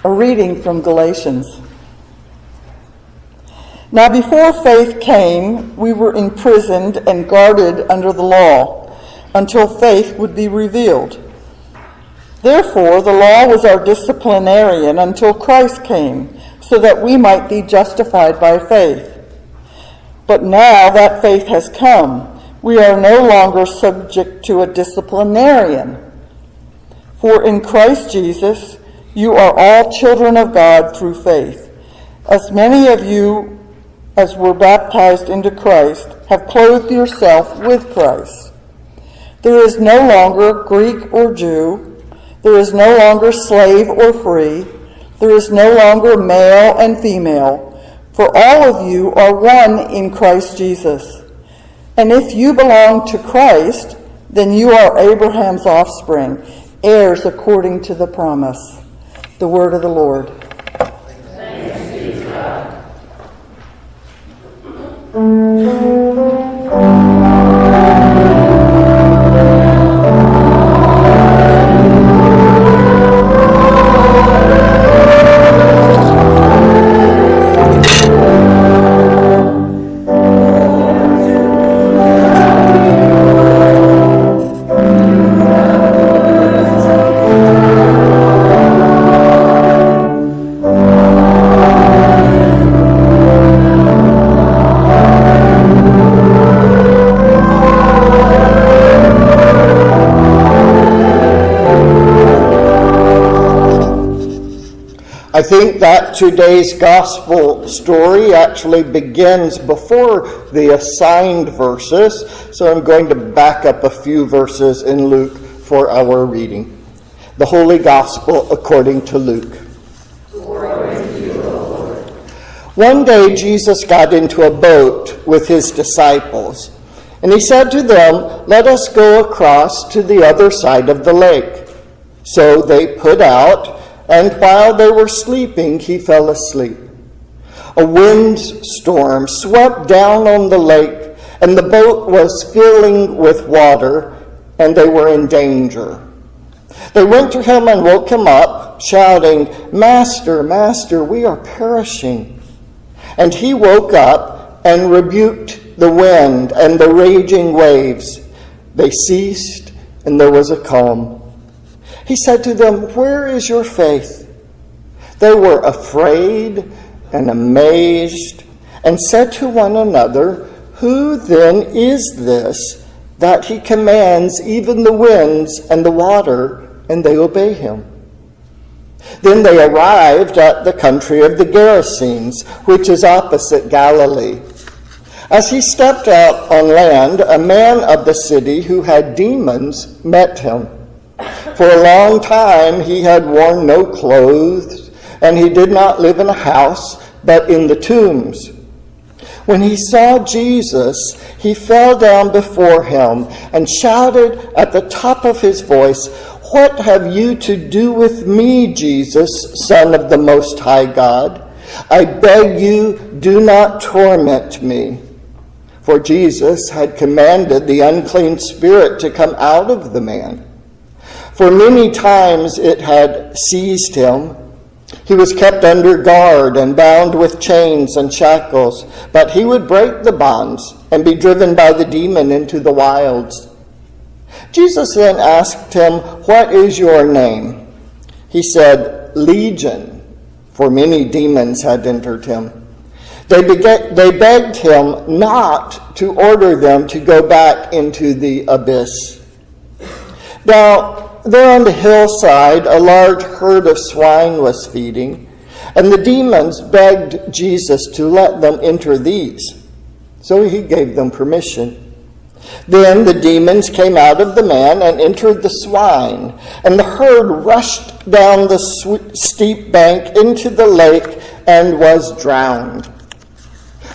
A reading from Galatians. Now before faith came, we were imprisoned and guarded under the law, until faith would be revealed. Therefore, the law was our disciplinarian until Christ came, so that we might be justified by faith. But now that faith has come, we are no longer subject to a disciplinarian. For in Christ Jesus, you are all children of God through faith. As many of you as were baptized into Christ have clothed yourself with Christ. There is no longer Greek or Jew. There is no longer slave or free. There is no longer male and female. For all of you are one in Christ Jesus. And if you belong to Christ, then you are Abraham's offspring, heirs according to the promise. The word of the Lord. Thanks be to God. I think that today's gospel story actually begins before the assigned verses, so I'm going to back up a few verses in Luke for our reading. The Holy Gospel according to Luke. Glory to you, O Lord. One day Jesus got into a boat with his disciples, and he said to them, "Let us go across to the other side of the lake." So they put out, and while they were sleeping, he fell asleep. A windstorm swept down on the lake, and the boat was filling with water, and they were in danger. They went to him and woke him up, shouting, "Master, Master, we are perishing." And he woke up and rebuked the wind and the raging waves. They ceased, and there was a calm. He said to them, "Where is your faith?" They were afraid and amazed and said to one another, "Who then is this that he commands even the winds and the water, and they obey him?" Then they arrived at the country of the Gerasenes, which is opposite Galilee. As he stepped out on land, a man of the city who had demons met him. For a long time he had worn no clothes, and he did not live in a house, but in the tombs. When he saw Jesus, he fell down before him and shouted at the top of his voice, "What have you to do with me, Jesus, Son of the Most High God? I beg you, do not torment me." For Jesus had commanded the unclean spirit to come out of the man. For many times it had seized him. He was kept under guard and bound with chains and shackles, but he would break the bonds and be driven by the demon into the wilds. Jesus then asked him, "What is your name?" He said, "Legion," for many demons had entered him. They begged him not to order them to go back into the abyss. Now, there on the hillside, a large herd of swine was feeding, and the demons begged Jesus to let them enter these. So he gave them permission. Then the demons came out of the man and entered the swine, and the herd rushed down the steep bank into the lake and was drowned.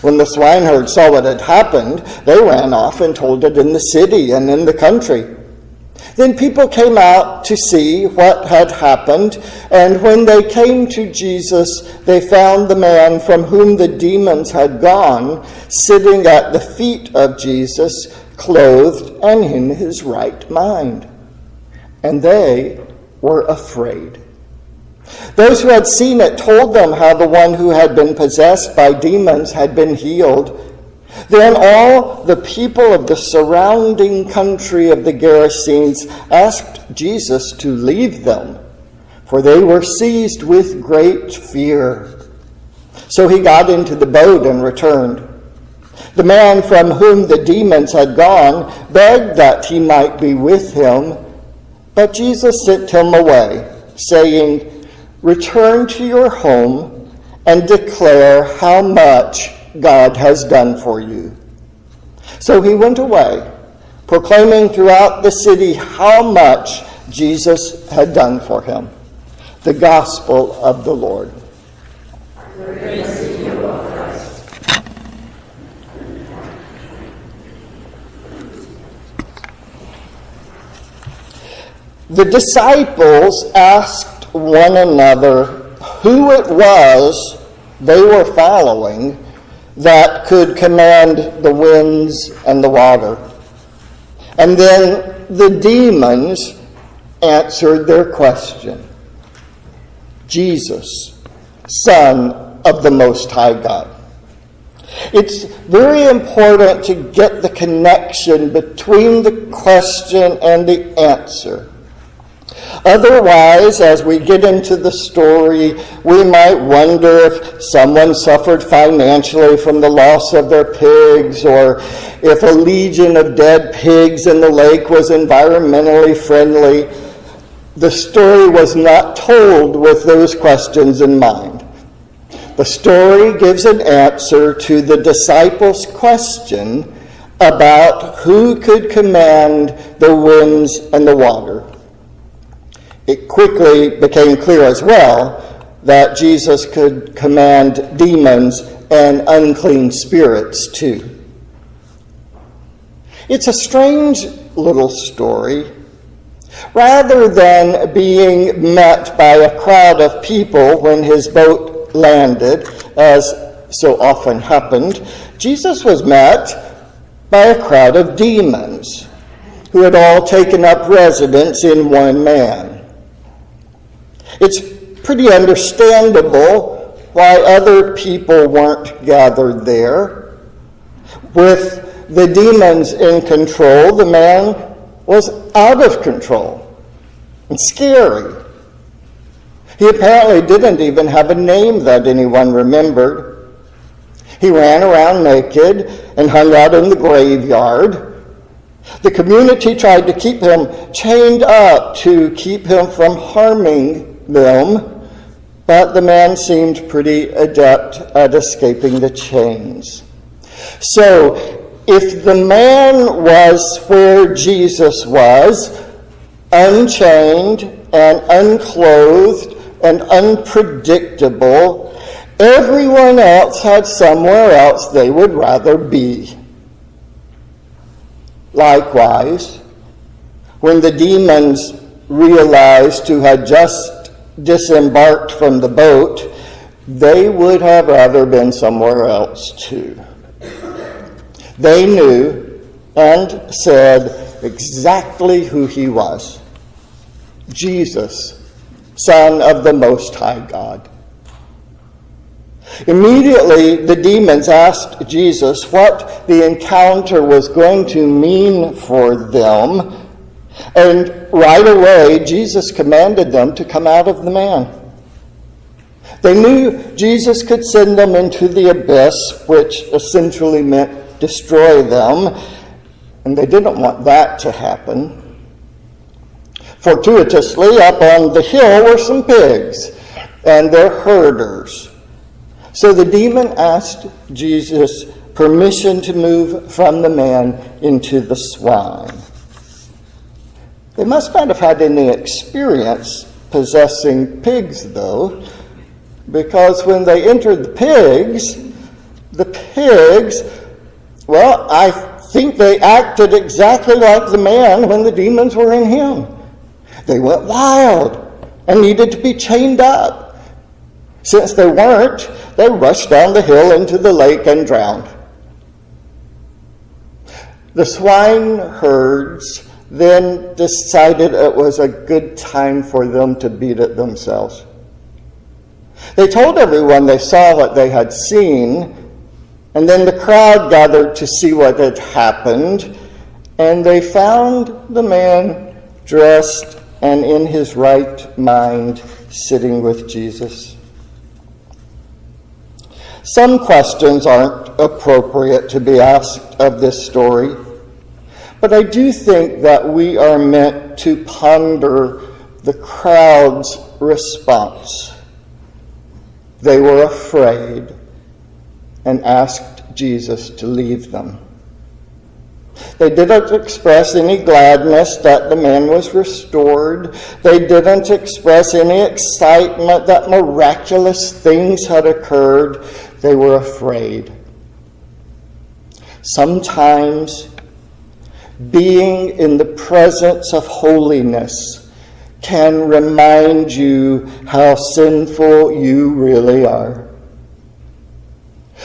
When the swineherd saw what had happened, they ran off and told it in the city and in the country. Then people came out to see what had happened, and when they came to Jesus, they found the man from whom the demons had gone sitting at the feet of Jesus, clothed and in his right mind. And they were afraid. Those who had seen it told them how the one who had been possessed by demons had been healed. Then all the people of the surrounding country of the Gerasenes asked Jesus to leave them, for they were seized with great fear. So he got into the boat and returned. The man from whom the demons had gone begged that he might be with him, but Jesus sent him away, saying, "Return to your home and declare how much God has done for you." So he went away, proclaiming throughout the city how much Jesus had done for him. The Gospel of the Lord. Praise to you, O Christ. The disciples asked one another who it was they were following that could command the winds and the water. And then the demons answered their question. Jesus, Son of the Most High God. It's very important to get the connection between the question and the answer. Otherwise, as we get into the story, we might wonder if someone suffered financially from the loss of their pigs, or if a legion of dead pigs in the lake was environmentally friendly. The story was not told with those questions in mind. The story gives an answer to the disciples' question about who could command the winds and the water. It quickly became clear as well that Jesus could command demons and unclean spirits too. It's a strange little story. Rather than being met by a crowd of people when his boat landed, as so often happened, Jesus was met by a crowd of demons who had all taken up residence in one man. It's pretty understandable why other people weren't gathered there. With the demons in control, the man was out of control and scary. He apparently didn't even have a name that anyone remembered. He ran around naked and hung out in the graveyard. The community tried to keep him chained up to keep him from harming them, but the man seemed pretty adept at escaping the chains. So, if the man was where Jesus was, unchained and unclothed and unpredictable, everyone else had somewhere else they would rather be. Likewise, when the demons realized who had just disembarked from the boat, they would have rather been somewhere else too. They knew and said exactly who he was. Jesus, Son of the Most High God. Immediately, the demons asked Jesus what the encounter was going to mean for them, and right away, Jesus commanded them to come out of the man. They knew Jesus could send them into the abyss, which essentially meant destroy them, and they didn't want that to happen. Fortuitously, up on the hill were some pigs and their herders. So the demon asked Jesus permission to move from the man into the swine. They must not have had any experience possessing pigs, though, because when they entered the pigs, well, I think they acted exactly like the man when the demons were in him. They went wild and needed to be chained up. Since they weren't, they rushed down the hill into the lake and drowned. The swine herds then decided it was a good time for them to beat it themselves. They told everyone they saw what they had seen, and then the crowd gathered to see what had happened, and they found the man dressed and in his right mind, sitting with Jesus. Some questions aren't appropriate to be asked of this story, but I do think that we are meant to ponder the crowd's response. They were afraid and asked Jesus to leave them. They didn't express any gladness that the man was restored. They didn't express any excitement that miraculous things had occurred. They were afraid. Sometimes being in the presence of holiness can remind you how sinful you really are.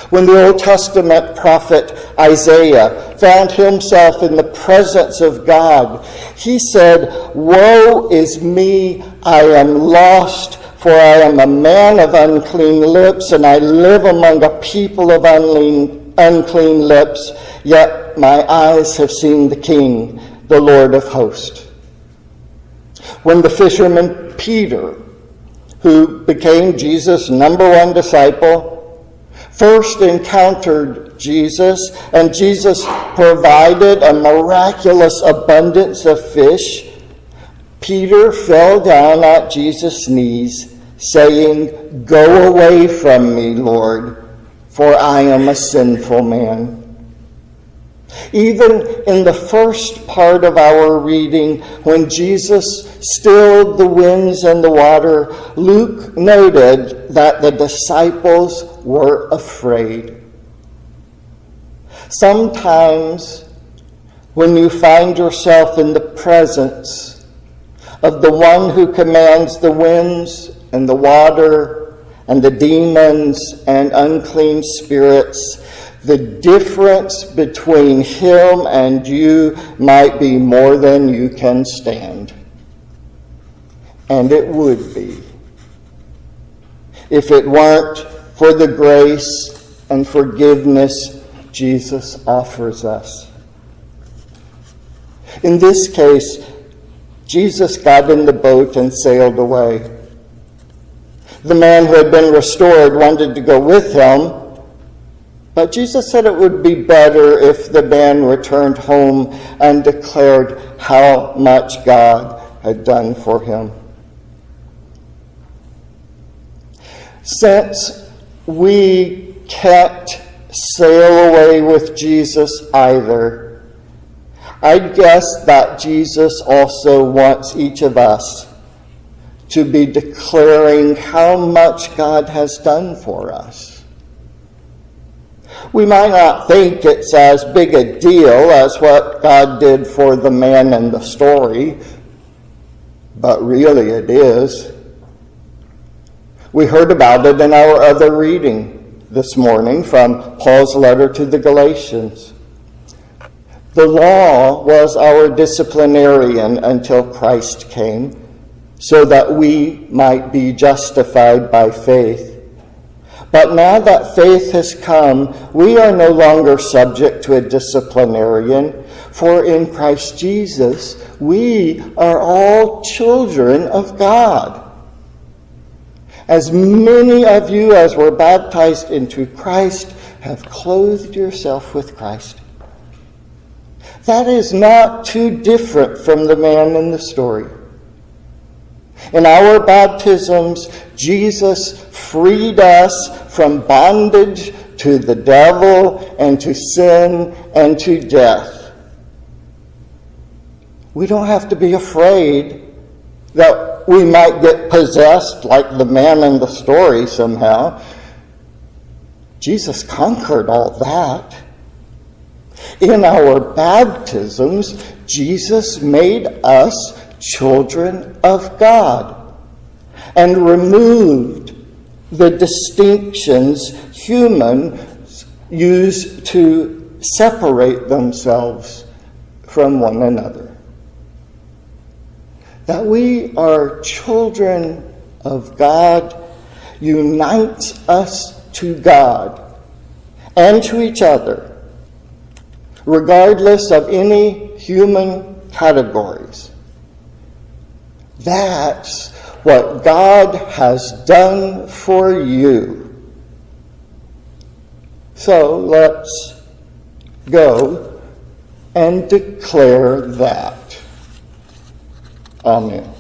When the Old Testament prophet Isaiah found himself in the presence of God, he said, "Woe is me, I am lost, for I am a man of unclean lips, and I live among a people of unclean lips, yet my eyes have seen the King, the Lord of hosts." When the fisherman Peter, who became Jesus' number one disciple, first encountered Jesus, and Jesus provided a miraculous abundance of fish, Peter fell down at Jesus' knees, saying, "Go away from me, Lord, for I am a sinful man." Even in the first part of our reading, when Jesus stilled the winds and the water, Luke noted that the disciples were afraid. Sometimes, when you find yourself in the presence of the one who commands the winds and the water and the demons and unclean spirits, the difference between him and you might be more than you can stand. And it would be, if it weren't for the grace and forgiveness Jesus offers us. In this case, Jesus got in the boat and sailed away. The man who had been restored wanted to go with him, but Jesus said it would be better if the man returned home and declared how much God had done for him. Since we can't sail away with Jesus either, I guess that Jesus also wants each of us to be declaring how much God has done for us. We might not think it's as big a deal as what God did for the man in the story, but really it is. We heard about it in our other reading this morning from Paul's letter to the Galatians. The law was our disciplinarian until Christ came, so that we might be justified by faith. But now that faith has come, we are no longer subject to a disciplinarian, for in Christ Jesus we are all children of God. As many of you as were baptized into Christ have clothed yourself with Christ. That is not too different from the man in the story. In our baptisms, Jesus freed us from bondage to the devil and to sin and to death. We don't have to be afraid that we might get possessed like the man in the story somehow. Jesus conquered all that. In our baptisms, Jesus made us children of God and removed the distinctions humans use to separate themselves from one another. That we are children of God unites us to God and to each other, regardless of any human categories. That's what God has done for you. So let's go and declare that. Amen.